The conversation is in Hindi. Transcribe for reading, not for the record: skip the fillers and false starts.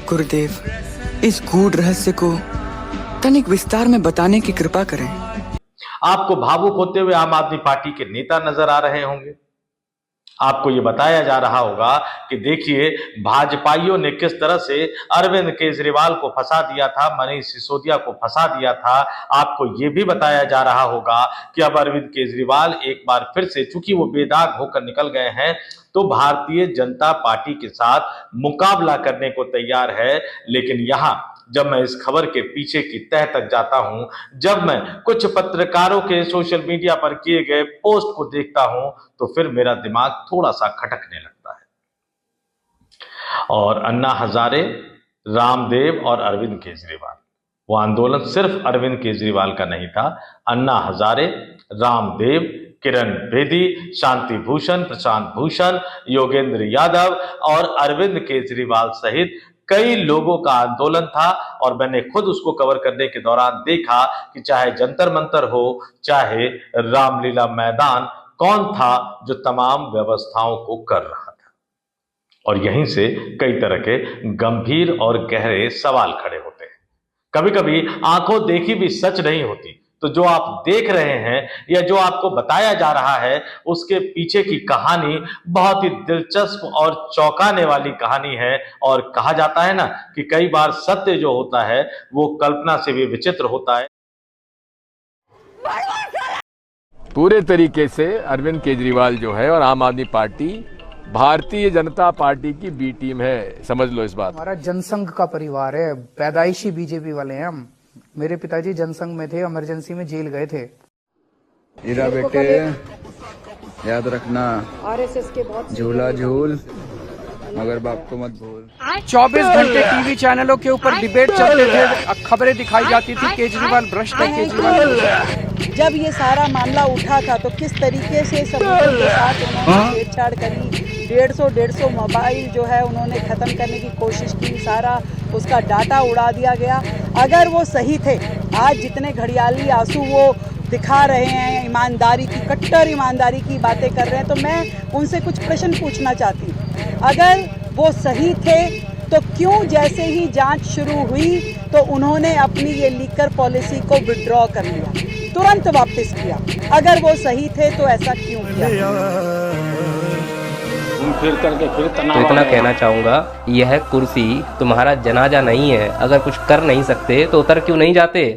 गुरुदेव, इस गूढ़ रहस्य को तनिक विस्तार में बताने की कृपा करें। आपको भावुक होते हुए आम आदमी पार्टी के नेता नजर आ रहे होंगे। आपको ये बताया जा रहा होगा कि देखिए भाजपाइयों ने किस तरह से अरविंद केजरीवाल को फंसा दिया था, मनीष सिसोदिया को फंसा दिया था। आपको ये भी बताया जा रहा होगा कि अब अरविंद केजरीवाल एक बार फिर से, चूंकि वो बेदाग होकर निकल गए हैं, तो भारतीय जनता पार्टी के साथ मुकाबला करने को तैयार है। लेकिन यहां जब मैं इस खबर के पीछे की तह तक जाता हूं, जब मैं कुछ पत्रकारों के सोशल मीडिया पर किए गए पोस्ट को देखता हूं, तो फिर मेरा दिमाग थोड़ा सा खटकने लगता है। और अन्ना हजारे, रामदेव और अरविंद केजरीवाल, वो आंदोलन सिर्फ अरविंद केजरीवाल का नहीं था। अन्ना हजारे, रामदेव, किरण बेदी, शांति भूषण, प्रशांत भूषण, योगेंद्र यादव और अरविंद केजरीवाल सहित कई लोगों का आंदोलन था। और मैंने खुद उसको कवर करने के दौरान देखा कि चाहे जंतर मंतर हो, चाहे रामलीला मैदान, कौन था जो तमाम व्यवस्थाओं को कर रहा था। और यहीं से कई तरह के गंभीर और गहरे सवाल खड़े होते हैं। कभी कभी आंखों देखी भी सच नहीं होती। तो जो आप देख रहे हैं या जो आपको बताया जा रहा है, उसके पीछे की कहानी बहुत ही दिलचस्प और चौंकाने वाली कहानी है। और कहा जाता है ना कि कई बार सत्य जो होता है वो कल्पना से भी विचित्र होता है। पूरे तरीके से अरविंद केजरीवाल जो है और आम आदमी पार्टी भारतीय जनता पार्टी की बी टीम है, समझ लो इस बात। हमारा जनसंघ का परिवार है, पैदाइशी बीजेपी वाले हैं हम। मेरे पिताजी जनसंघ में थे, इमरजेंसी में जेल गए थे। हीरा बेटे याद रखना, आरएसएस के बहुत झूला झूल मगर बाप को मत भूल। 24 घंटे टीवी चैनलों के ऊपर डिबेट चलते थे, खबरें दिखाई जाती थी केजरीवाल भ्रष्ट है, केजरीवाल। जब ये सारा मामला उठा था तो किस तरीके से सबूतों के साथ उन्होंने छेड़छाड़ करी, 150 मोबाइल जो है उन्होंने खत्म करने की कोशिश की, सारा उसका डाटा उड़ा दिया गया। अगर वो सही थे, आज जितने घड़ियाली आंसू वो दिखा रहे हैं, ईमानदारी की, कट्टर ईमानदारी की बातें कर रहे हैं, तो मैं उनसे कुछ प्रश्न पूछना चाहती हूँ। अगर वो सही थे तो क्यों जैसे ही जांच शुरू हुई तो उन्होंने अपनी ये लीकर पॉलिसी को विड्रॉ कर लिया, तुरंत वापस किया? अगर वो सही थे तो ऐसा क्यों किया? तो इतना कहना चाहूँगा, यह कुर्सी तुम्हारा जनाजा नहीं है। अगर कुछ कर नहीं सकते तो उतर क्यों नहीं जाते?